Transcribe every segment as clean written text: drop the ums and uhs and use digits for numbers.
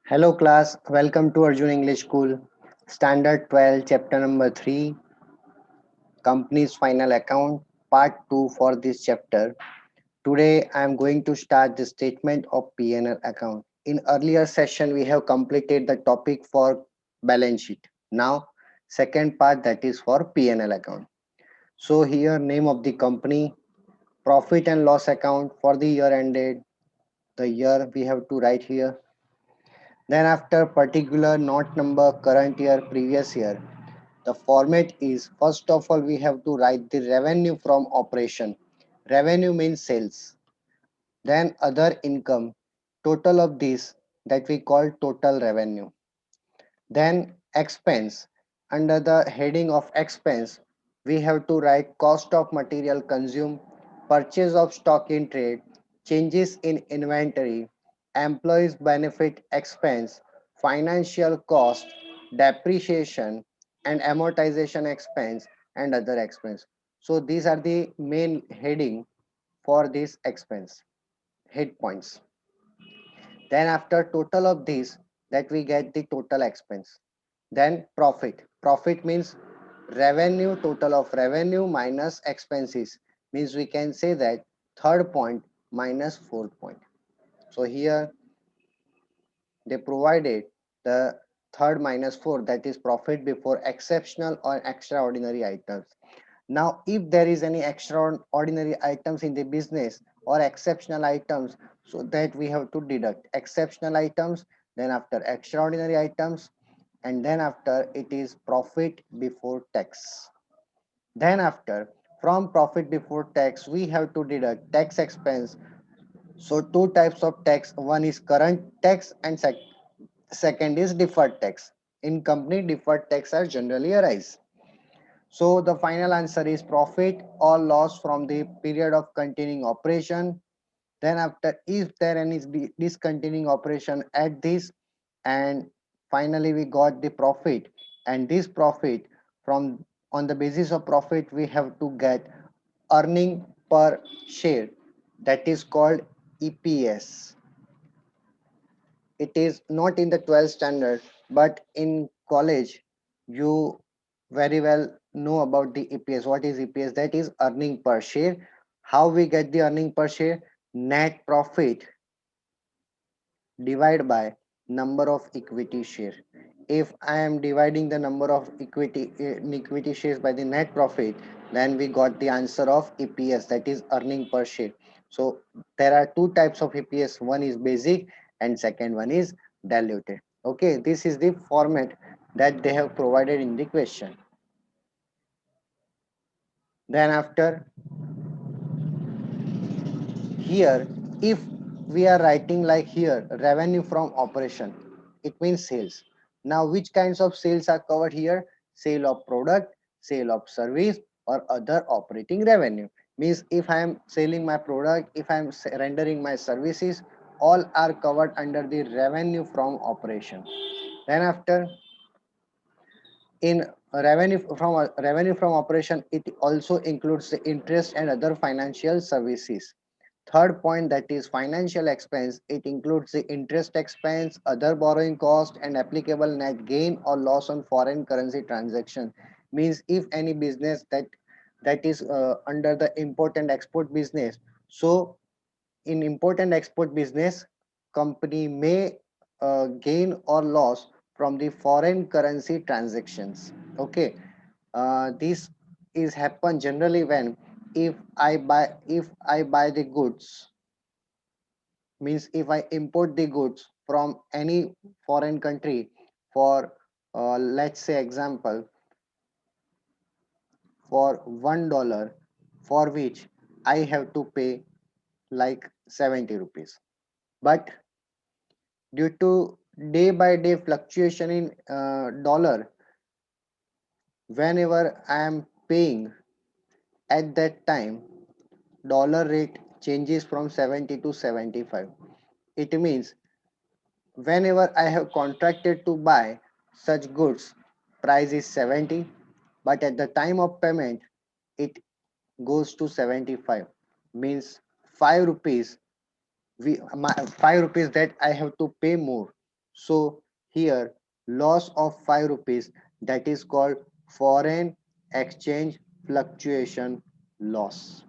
Hello class, welcome to Arjun English School, Standard 12, Chapter number 3, Company's Final Account, Part 2 for this chapter. Today I am going to start the statement of P&L account. In earlier session we have completed the topic for balance sheet. Now second part that is for P&L account. So here name of the company, profit and loss account for the year ended, the year we have to write here. Then after particular note number current year previous year. The format is first of all we have to write the revenue from operation. Revenue means sales. Then other income. Total of this that we call total revenue. Then expense. Under the heading of expense, we have to write cost of material consumed, purchase of stock in trade, changes in inventory, employees benefit expense, financial cost, depreciation and amortization expense and other expense. So these are the main heading for this expense head points. Then after total of these that we get the total expense. Then profit. Profit means revenue, total of revenue minus expenses. Means we can say that third point minus fourth point. So here they provided the third minus fourth, that is profit before exceptional or extraordinary items. Now if there is any extraordinary items in the business or exceptional items, so that we have to deduct exceptional items, then after extraordinary items, and then after it is profit before tax. Then after from profit before tax we have to deduct tax expense. So two types of tax, one is current tax and second is deferred tax. In company deferred tax are generally arise. So the final answer is profit or loss from the period of continuing operation. Then after if there any discontinuing operation at this, and finally we got the profit, and this profit from on the basis of profit we have to get earning per share, that is called EPS. It is not in the 12th standard, but in college you very well know about the EPS. What is EPS? That is earning per share. How we get the earning per share? Net profit divided by number of equity share. If I am dividing the number of equity shares by the net profit, then we got the answer of EPS, that is earning per share. So there are two types of EPS, one is basic and second one is diluted. Okay, this is the format that they have provided in the question. Then after here, if we are writing like here revenue from operation, it means sales. Now which kinds of sales are covered here? Sale of product, sale of service or other operating revenue. Means if I am selling my product, if I am rendering my services, all are covered under the revenue from operation. Then after in revenue from operation, it also includes the interest and other financial services. Third point, that is financial expense, it includes the interest expense, other borrowing cost and applicable net gain or loss on foreign currency transaction. Means if any business that is under the import and export business, so in import and export business, company may gain or loss from the foreign currency transactions. Okay, this is happen generally when if I buy the goods, means if I import the goods from any foreign country for let's say example for $1, for which I have to pay like 70 rupees, but due to day by day fluctuation in dollar, whenever I am paying at that time, dollar rate changes from 70 to 75. It means whenever I have contracted to buy such goods, price is 70, but at the time of payment it goes to 75. Means 5 rupees, 5 rupees that I have to pay more. So here loss of 5 rupees, that is called foreign exchange fluctuation loss.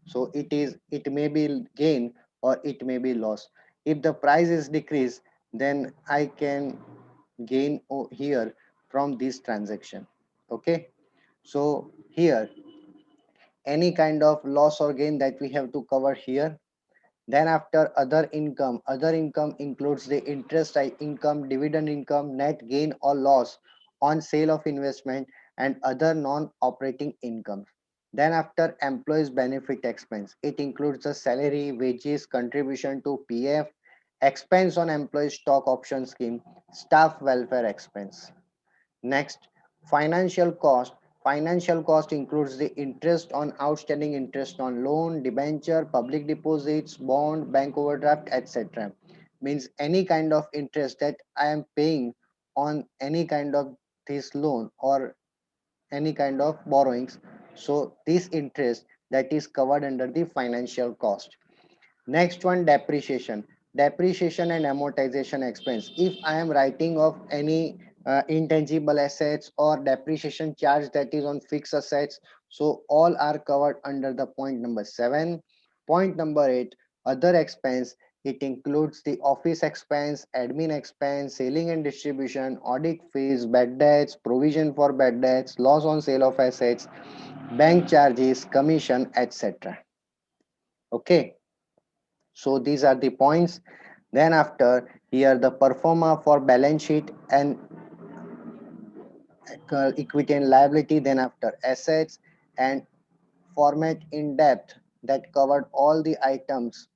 So it may be gain or it may be loss. If the price is decreased, then I can gain here from this transaction. Okay. So here any kind of loss or gain that we have to cover here. Then after other income includes the interest income, dividend income, net gain or loss on sale of investment and other non-operating income. Then after employees benefit expense, it includes the salary, wages, contribution to PF, expense on employee stock option scheme, staff welfare expense. Next, financial cost. Financial cost includes the interest on outstanding interest on loan, debenture, public deposits, bond, bank overdraft, etc. Means any kind of interest that I am paying on any kind of this loan or any kind of borrowings. So this interest that is covered under the financial cost. Next one, depreciation. Depreciation and amortization expense. If I am writing of any intangible assets or depreciation charge that is on fixed assets, so all are covered under the point number 7. Point number 8, other expense. It includes the office expense, admin expense, selling and distribution, audit fees, bad debts, provision for bad debts, loss on sale of assets, bank charges, commission, etc. Okay. So these are the points. Then after here the performer for balance sheet and equity and liability. Then after assets and format in depth that covered all the items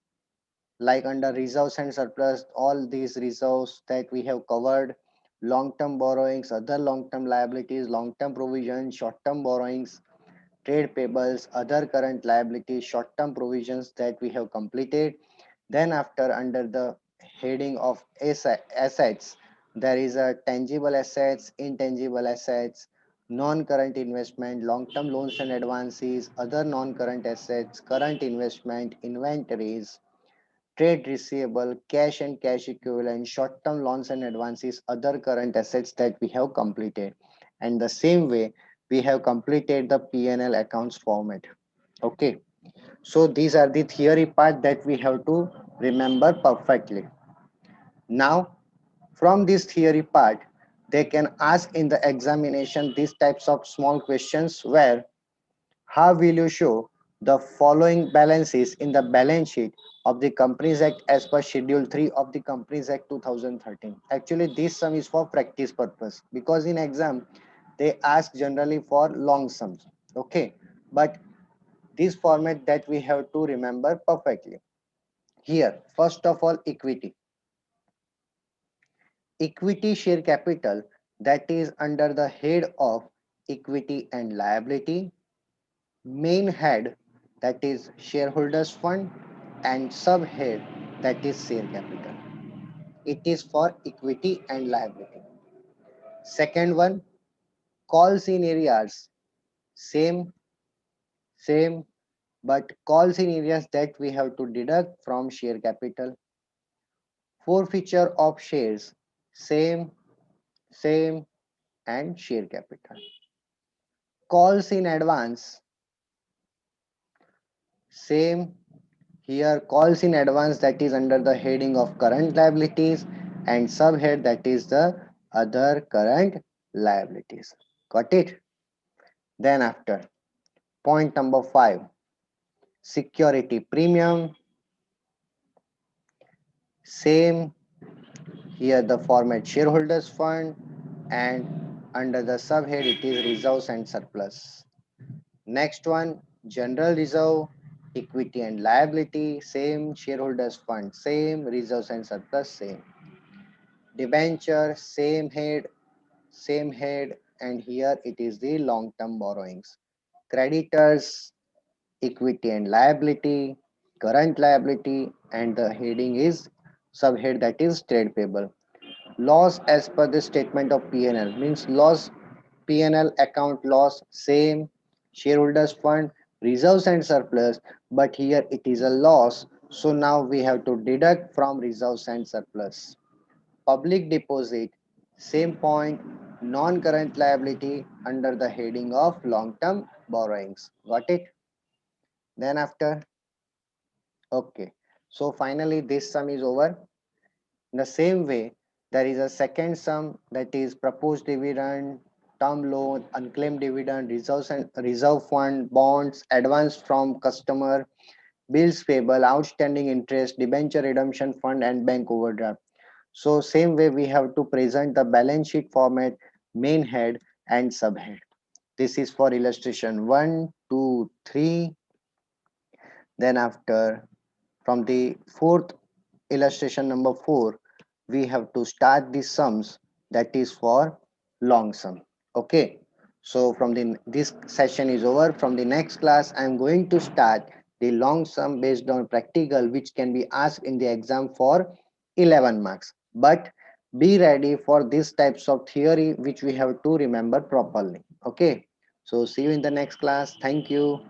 like under reserves and surplus, all these reserves that we have covered, long-term borrowings, other long-term liabilities, long-term provisions, short-term borrowings, trade payables, other current liabilities, short-term provisions that we have completed. Then after under the heading of assets, there is a tangible assets, intangible assets, non-current investment, long-term loans and advances, other non-current assets, current investment, inventories, trade receivable, cash and cash equivalent, short-term loans and advances, other current assets that we have completed. And the same way, we have completed the P&L accounts format. Okay. So these are the theory part that we have to remember perfectly. Now, from this theory part, they can ask in the examination these types of small questions where how will you show the following balances in the balance sheet of the Companies Act as per Schedule 3 of the Companies Act 2013? Actually, this sum is for practice purpose because in exam they ask generally for long sums. Okay, but this format that we have to remember perfectly. Here, first of all, equity. Equity share capital that is under the head of equity and liability, main head that is shareholders fund and subhead that is share capital. It is for equity and liability. Second one, calls in areas, same, same, but calls in areas that we have to deduct from share capital. Forfeiture of shares, same, same, and share capital. Calls in advance, same. Here, calls in advance that is under the heading of current liabilities and subhead that is the other current liabilities. Got it? Then after point number 5, security premium, same. Here the format shareholders fund and under the subhead it is reserves and surplus. Next one, general reserve, equity and liability, same, shareholders fund, same, reserves and surplus, same. Debenture, same head, and here it is the long-term borrowings. Creditors, equity and liability, current liability, and the heading is subhead that is trade payable. Loss as per the statement of P&L means loss, P&L account loss, same, shareholders fund, reserves and surplus, but here it is a loss. So now we have to deduct from reserves and surplus. public deposit, same point, non-current liability under the heading of long-term borrowings. Got it? Then after, okay. So finally this sum is over. In the same way, there is a second sum, that is proposed dividend, term loan, unclaimed dividend, reserves and reserve fund, bonds, advance from customer, bills payable, outstanding interest, debenture redemption fund, and bank overdraft. So same way we have to present the balance sheet format, main head and subhead. This is for illustration 1, 2, 3. Then after, from the fourth illustration number 4, we have to start the sums, that is for long sum. Okay, so from the this session is over. From the next class I am going to start the long sum based on practical, which can be asked in the exam for 11 marks. But be ready for these types of theory which we have to remember properly. Okay, so see you in the next class. Thank you.